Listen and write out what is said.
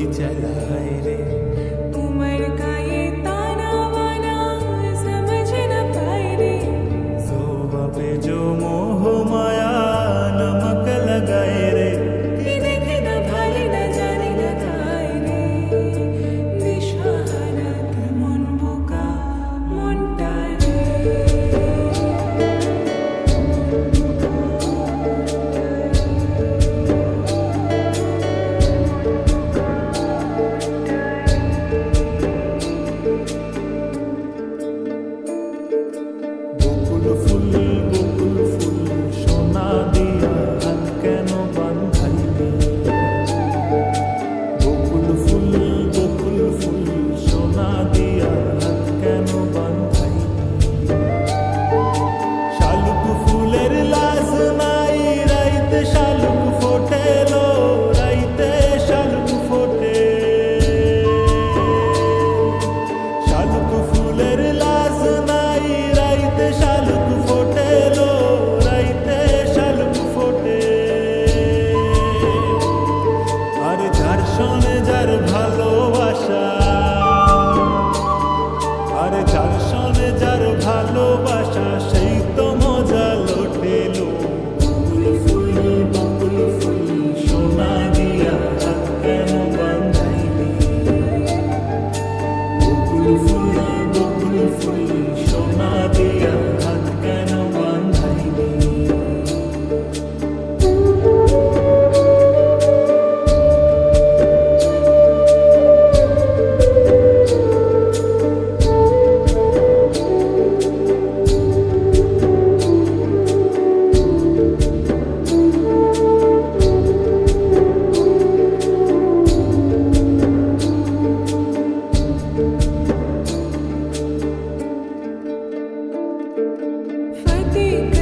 चलाए रे। उमर का ये ताना वाना समझ न पाए रे। शोभा पे जो मोह माया नमक लगाए रे। कि देखे न भाले न जाने न खाए रे। दिशाहारा केमन बोका मनटा रे। বকুল ফুল সোনা দিয়া হাত কেন বাঁধাইলি। বকুল ফুল সোনা দিয়া হাত কেন বাঁধাইলি। শালুক ফুলের লাজ নাই রাইতে শালুক ফোটেলো। রাইতে শালুক ফোটে। শালুক ফুলের লাজ নাই রাইতে শালুক ফোটেলো। রাইতে শালুক ফোটে। আর যার সনে যার ভালোবাসা। আর যার সনে যার ভালোবাসা সেই তো মজা লোটেলো। বকুল ফুল সোনা দিয়া হাত কেন বাঁধাইলি। বকুল ফুল সোনা দিয়া হাত কেন বাঁধাইলি। फतेह